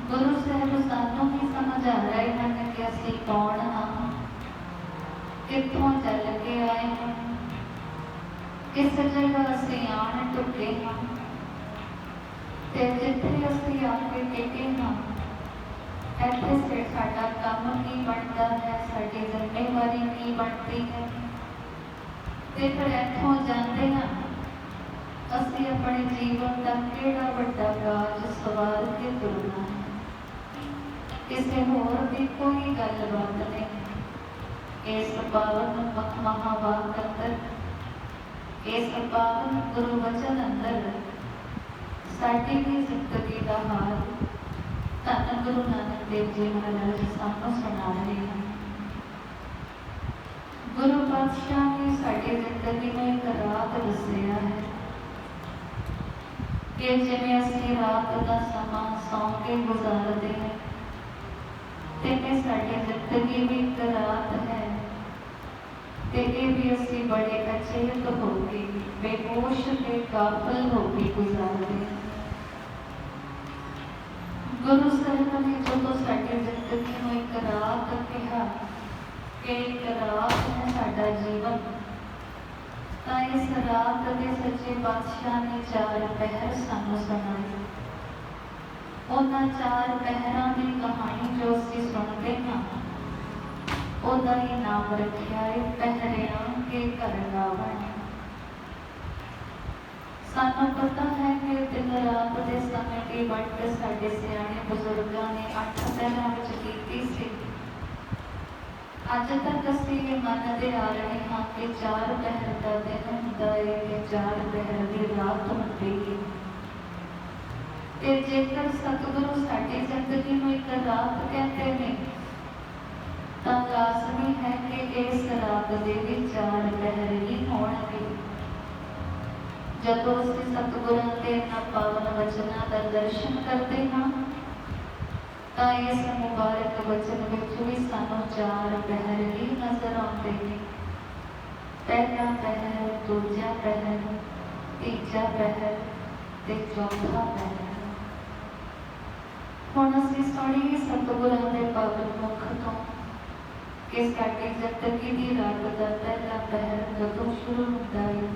गुरु साहब सानू ही समझा रहे हैं कि असी कौन हाँ, कितों चल के आए हैं, किस जगह असी आन टुके हाँ, ते जिथे असी आके टिके हाँ, इत्थे से साडा काम की बनता है, साडी जिम्मेवारी की बनती है। ते फिर इत्थों जाते हैं असी अपने जीवन का केड़ा वड्डा काज सवार के तुरना है। किसी होर की कोई गलबात नहीं। इस पावन महावाक अंदर, इस पावन गुरु वचन अंदर साडी भी जिंदगी का हाल धन गुरु नानक देव जी महाराज सानू सुना रहे हैं। गुरु पातशाह ने साडी जिंदगी में एक रात दसिया है कि जिवें असीं रात का समा सौ के गुजारते हैं, तेमें साडी जिंदगी भी एक रात है, ते भी असीं बड़े अचेत होके बेहोश ते गाफल होके गुजारते हैं। गुरु साहिब ने जो साडी जिंदगी में एक रात कहा कि एक रात है साडा जीवन, तो इस रात के सच्चे पातशाह ने 4 पहर सानू सुनाए। उन्हां 4 पहरां की कहानी जो असीं सुनते हैं उहदा ही नाम रखिया है पहरियां के घर रावण। सानू पता है कि दिन रात के समय की वंड साडे सियाणे बजुर्गों ने 8 पहरां विच कीती सी। अज तक असीं ये मनते आ रहे हाँ कि 4 पहर का दिन हुंदा है कि 4 पहर की रात हुंदी है। ते जेकर सतगुरु साडी जिंदगी में एक रात कहते हैं तो लाजमी है कि इस रात के भी 4 पहर ही होणगे। जदों असीं सतगुरां दे इन्हां पावन वचनां दा दर्शन करते हाँ तो इस मुबारक वचन विच भी सानू 4 पहर ही नजर आते हैं। पहला पहर, दूजा पहर, तीजा पहर ते चौथा पहर। हुण असीं सुणीए सतगुरां दे पावन मुख तों कि साडी जिंदगी की रात का पहला पहर कदों शुरू होता है,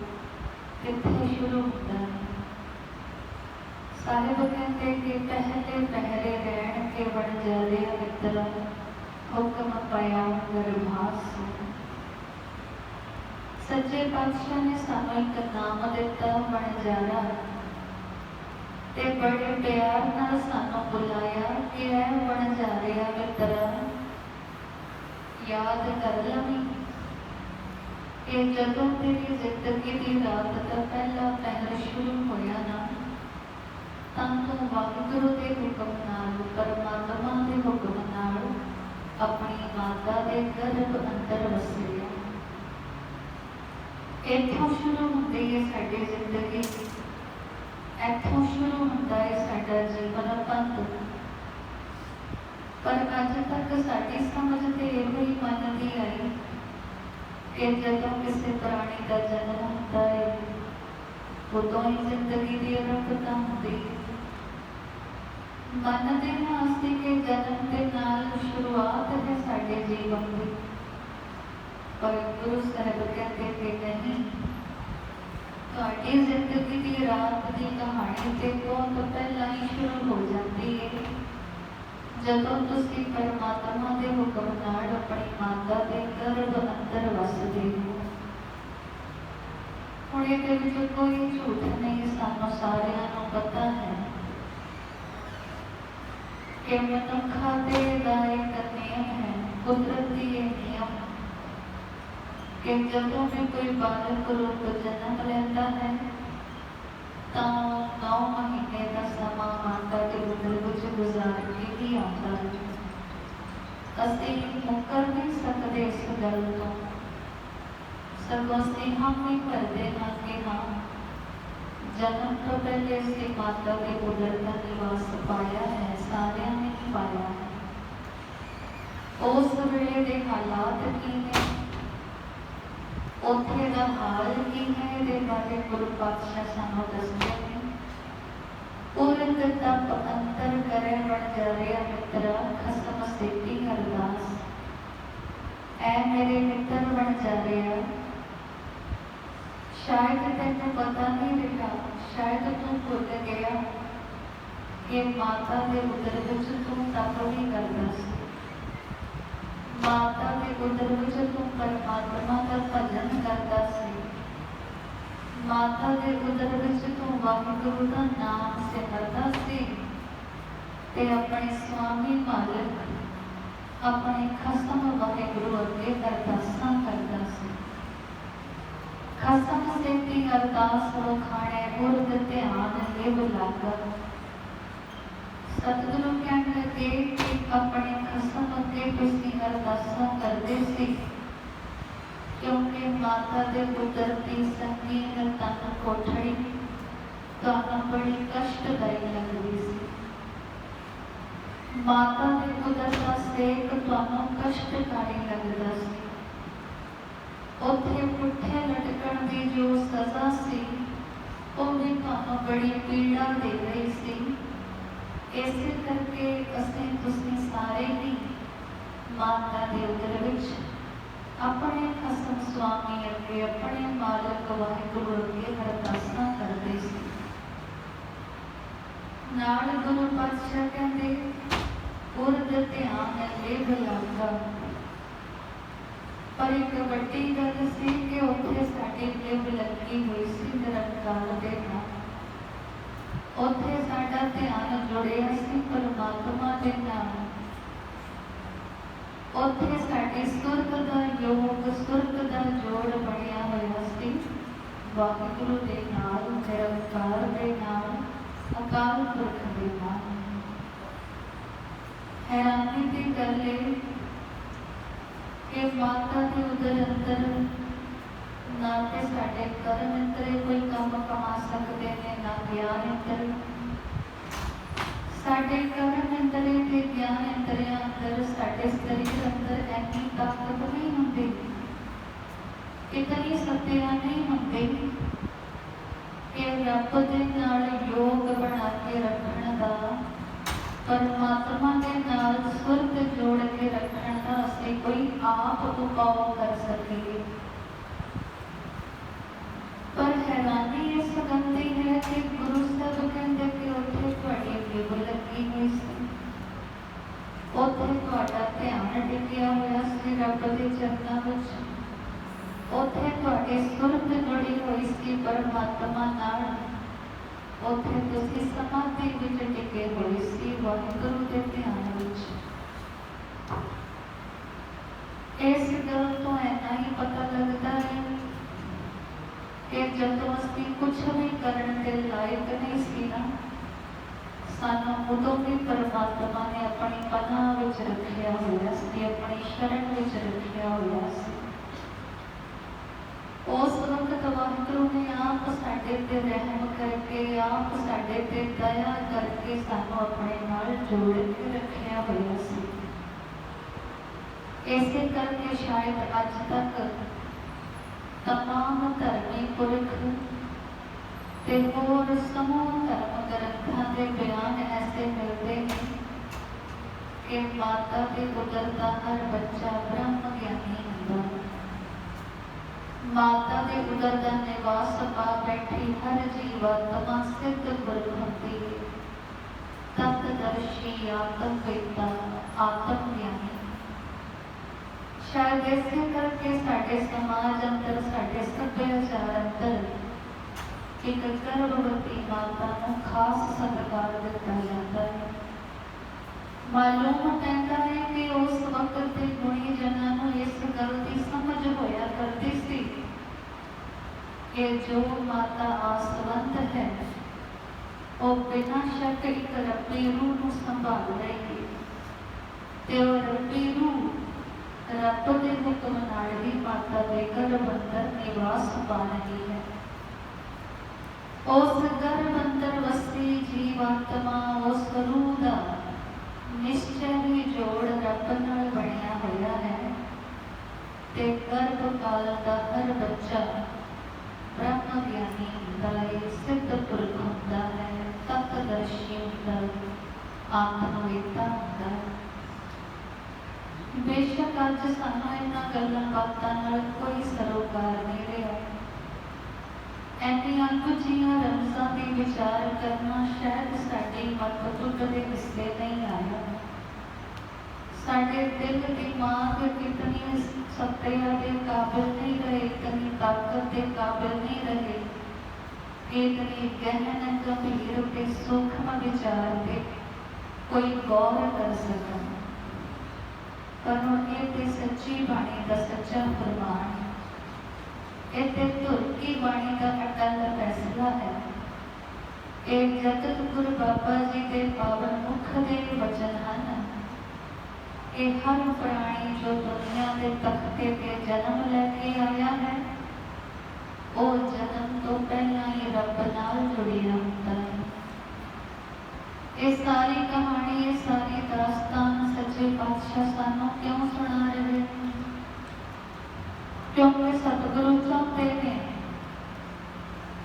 कित्थे शुरू होता है। साहिब कहते कि पहले पहरे रहण के बन जादे मित्रा, हुक्म पाया गर्भास। सच्चे पातशाह ने सानू एक नाम दिता बनजारा, ते बड़े प्यार नाल सानू बुलाया कि ऐ बनजारिया मित्रा याद कर लवी कि जदों तेरी जिंदगी की रात का पहला पहर शुरू होया ना, तां तू वाहिगुरू के हुक्म नाल, परमात्मा के हुक्म नाल अपनी माता के गर्भ अंदर वसिया। इत्थों शुरू होंदी है साडी जिंदगी, इत्थों शुरू होंदा है साडा जीवन पंथ। पर अज तक साडी समझ ते इहो ही मनदी आई कि जदों किसी प्राणी का जन्म होता है उदों ही जिंदगी की आरंभता होती है। मनते हैं असीं कि जन्म के नाल शुरुआत है साडे जीवन की, पर गुरु साहिब कहते कि नहीं, तुहाडी जिंदगी की रात की कहानी तो बहुत पहला ही शुरू हो जाती है जदों तुसीं परमात्मा के हुक्म नाल अपनी माता के गर्भ अंदर वसदे हो। हुण इहदे विच कोई झूठ नहीं, सानू सारिआं नूं पता है कि मनुखा दे दा एक नियम है, कुदरती नियम कि जदों भी कोई बालक रूप जन्म लैंदा है तो 9 महीने का समा माता के उदर विच गुजार के ही आता है। असीं मुकर नहीं सकते इस गल तो, सगों असीं हम ही करते हैं कि हाँ जन्म तो पहले असीं माता के उदर का निवास पाया है, सारिआं ने ही पाया है। उस वेले दे हालात की ने, उत्थे दा हाल की है, इहदे बारे गुरु पातशाह सानू दसदे ने। पूरन तप अंतर करे बन जारिया मित्रा खसम सेती अरदास। ऐ मेरे मित्र बन जारिया, शायद तेन पता नहीं रहा, शायद तू भुल गया कि माता के उदर विच तू तप भी करदा सी। माता के उदर विच तू परमात्मा का भजन करदा सी। माता के उदर विच तू वाहिगुरु का नाम सिमरदा सी ते अपने स्वामी मालिक अपने खसम वाहिगुरु अगे अरदासां करदा सी। खसम सेती अरदास वखाणे उर्द ध्यान लिव लागा। सतगुरु कहने लगे कि अपने खसम अगे तुसीं अरदासां करदे सी क्योंकि माता दे पुत्र दी संगीन तन कोठड़ी तुहानूं बड़ी कष्टदायी लगदी सी। माता दे पुत्र दा सेक तुहानूं कष्टकारी लगदा सी। उत्थे पुठे लटकण दी जो सज़ा सी वो भी तुहानूं बड़ी पीड़ा दे रही सी। इसे करके असीं तुसीं सारे ही माता के उदर विच अपने खसम स्वामी अगे अपने मालक वाहिगुरु अगे अरदासां करदे सी। नाल गुरु पातशाह कहंदे उर्द ध्यान लिव लागा। पर एक वड्डी गल सी कि उत्थे साडी लिव लगी हुई सी निरंकार दे नाल। उत्थे साडा ध्यान जुड़िया सी परमात्मा दे नाल। उत्थे साडी सुरग दा योग सुरग दा जोड़ बनिया होया सी वाहिगुरु दे नाल, निरंकार दे नाल, अकाल पुरख दे नाल। हैरानी की गल है कि माता के उदर अंदर ना तो साढ़े कर्म इंद्रिय कोई काम कमा सकते हैं ना ज्ञान इंद्रिय। साढ़े कर्म इंद्रिय के ज्ञान इंद्रिया अंदर साढ़े शरीर अंदर ऐसी ताकत नहीं होती, इतनी सत्या नहीं होती कि रब दे नाल योग बना के रखने का, परमात्मा के नाल सुरग जोड़ के रखने का असीं कोई आप उपाय कर सकीए। पर हैरानी इस गल की है कि गुरु साहब कहते कि उत्थे तुहाडी लिव लगी हुई सी, उत्थे तुहाडा ध्यान टिकिया होया सी रब दे चरनां विच, उत्थे तुहाडी सुरग जुड़ी हुई सी परमात्मा नाल, उत्थे तुसीं समाधि विच टिके होए सी वाहिगुरु दे ध्यान विच। इस गल तो इन्ना ही पता लगता है कि जदों असीं कुछ भी करने के लायक नहीं सी ना, सानूं उदों भी परमात्मा ने अपनी पनाह विच रखिया होया सी, अपनी शरण विच रखिया होया सी। उस वक्त वाहिगुरु ने आप साडे ते रहम करके, आप साडे ते दया करके सानूं अपने नाल जोड़ के रखिया होया सी। इसे करके शायद अज तक तमाम धर्मी पुरख ते होर समूह धर्म ग्रंथां के बयान ऐसे मिलते हैं कि माता के उदर का हर बच्चा ब्रह्म ज्ञानी होता। माता के उदर का निवास पा बैठी हर जीवात्मा सिद्ध पुरख होती है, तत्दर्शी आत्मवेता आत्म ज्ञानी। शायद इसे करके साढ़े समाज अंदर साढ़े सभ्याचार अंदर एक गर्भवती माता को खास सत्कार दिता जाता है। मालूम कहता है कि उस वक्त के गुणी जना को इस गल की समझ होया करती सी कि जो माता आसवंत है वो बिना शक एक रब्बी रूह को संभाल लेगी ते वो रब्बी रूह रब के हुक्म नाल ही माता के गर्भ अंदर निवास पा रही है। उस गर्भ अंदर वसी जीवात्मा उस रूह का निश्चय ही जोड़ रब नाल बनिया होया है ते गर्भ काल का हर बच्चा ब्रह्म ज्ञानी होता है, सिद्ध पुरुष होता है, तत्वदर्शी होता है, आत्मवेता होता है। बेशक अज सानू इन्हां गल्लां बातां नाल कोई सरोकार नहीं रहा। ऐनियां कुछियां रमज़ां दी विचार करना शायद साडी मत बुद्ध दे हिस्से नहीं आया। साडे दिल दिमाग कितनी सत्या के काबिल नहीं रहे, इतनी ताकत के काबिल नहीं रहे, इतनी गहन गंभीर के सूक्ष्म विचार के कोई गौर कर सका। पर ये सच्ची बाणी का सच्चा फरमान है, ये धुर की बाणी का अटल फैसला है। एक जगत गुरु बाबा जी के पावन मुख के वचन हैं। ये हर प्राणी जो दुनिया के तख्ते पे जन्म लेके आया है, वो जन्म तो पहला ही रब नाल जुड़िया होता है। ये सारी कहानी, ये सारी दास्तान सच्चे पातशाह सानू क्यों सुना रहे हैं? क्योंकि सतगुरु चाहते हैं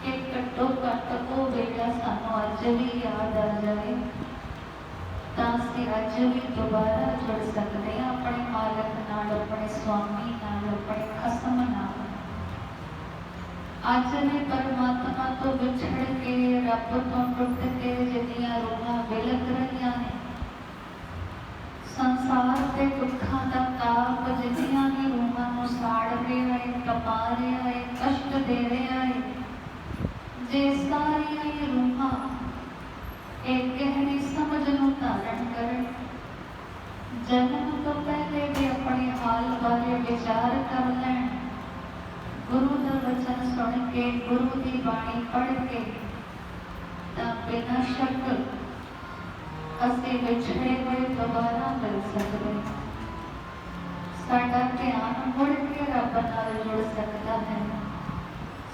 कि घट्टो घट वो बेटा सानू अज भी याद आ जाए, तां अज भी दोबारा जुड़ सकते हैं अपने मालक नाल, अपने स्वामी नाल, अपने खसम नाल। अज भी परमात्मा तो विछड़ के, रब तो टुट के जिन्नियां रूहां बिलक रहियां ने, संसार के दुखों का ताप जिन्नियां भी रूहां नूं साड़ रहा है, तपा रहा है, कष्ट दे रहा है, जे सारियां ही रूहां एक गहरी समझ नूं धारण कर, जन्म तो पहले भी अपने हाल बारे विचार कर लैण, गुरु का वचन सुन के, गुरु की बाणी पढ़ के, तां बिना शक असीं विछड़े हुए दोबारा मिल सकते। साडा ध्यान मुड़ के रब नाल जुड़ सकता है,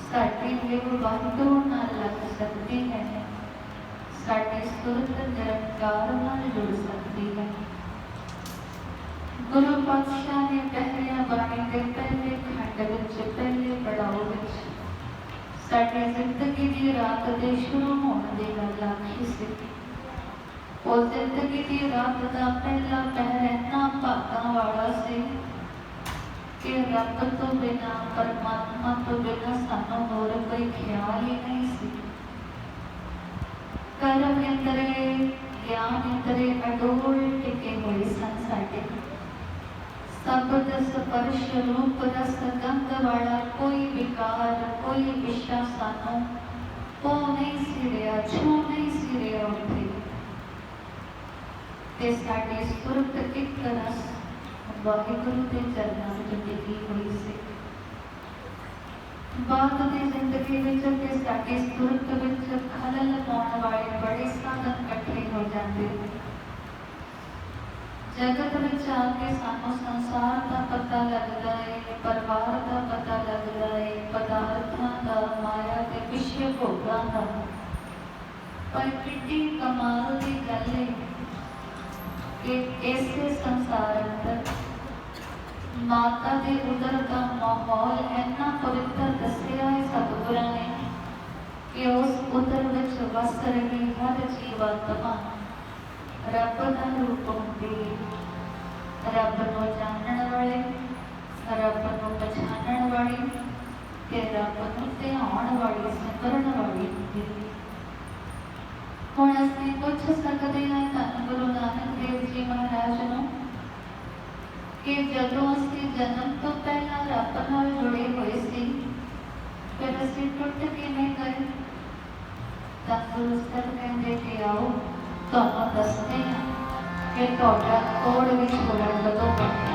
साडी लिव वाहिगुरू नाल लग सकती है, साडी सुरत निरंकार नाल जुड़ सकती है। गुरु पातशाह ने पहलियां बाणी के पहले खंड विच, पहले पड़ाव विच साडी जिंदगी की रात के शुरू होने की गल आखी सी। उस जिंदगी की रात का पहला पहर इन्ना भागां वाला सी कि रब तो बिना, परमात्मा तो बिना सानू होर कोई ख्याल ही नहीं सी। कर्म इंद्रे, ज्ञान इंद्रे अडोल टिके हुए सन साडे। शब्द स्पर्श रूप रस गंध वाला कोई विकार, कोई विषा सानू पो नहीं सी रहा, छू नहीं सी रहा उठे। ते साडी सुरत एक रस वाहिगुरू के चरनां विच टिकी हुई सी। बाद की जिंदगी विच ते साडी सुरत विच खलल पाउण वाले बड़े साधन इकट्ठे हो जाते। जगत विच आके सानू संसार का पता लगता है, परिवार का पता लगता है, पदार्थां का, माया के विषय भोगां का। पर कितनी कमाल की गल है कि ऐसे संसार अंदर माता के उदर का माहौल इतना पवित्र दसिया है सतगुरां ने कि उस उदर विच वस रही हर जीवात्मा रब का रूप होंदी है। रब नूं जानण वाले, रब नूं पछाणण वाली ते रब नूं ध्यान वाली, सिमरन वाली होंदी है। हुण असीं पुछ सकते हैं धन गुरु नानक देव जी महाराज नूं कि जदों असीं जन्म तो पहला रब नाल जुड़े हुए सी, फिर असीं टुट किवें गए? तां गुरु साहिब कहंदे कि आओ तुहानूं दसदे हां कि तुहाडा कोड़ विछोड़न कदों बनया।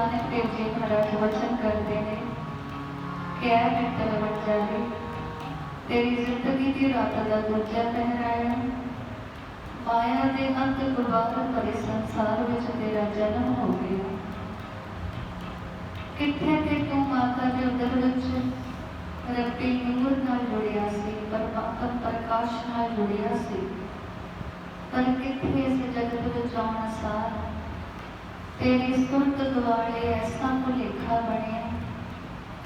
नानक देव जी महाराज वचन करते हैं कि ऐ मित्तर बंजारी, तेरी जिंदगी की रात का दूजा पहराया, माया के अंत गुबार भरे संसार विच तेरा जन्म हो गया। किथे कि तू माता के उदर विच रब्बी नूर नाल जुड़िया सी, परमात्मा प्रकाश नाल जुड़िया सी, पर किथे इस जगत विच आउण सार तेरी सुरत दुआले ऐसा भुलेखा बनिया,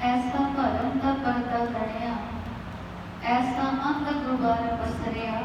ऐसा भरम का पर्दा बनिया, ऐसा अंध गुबार पसरिया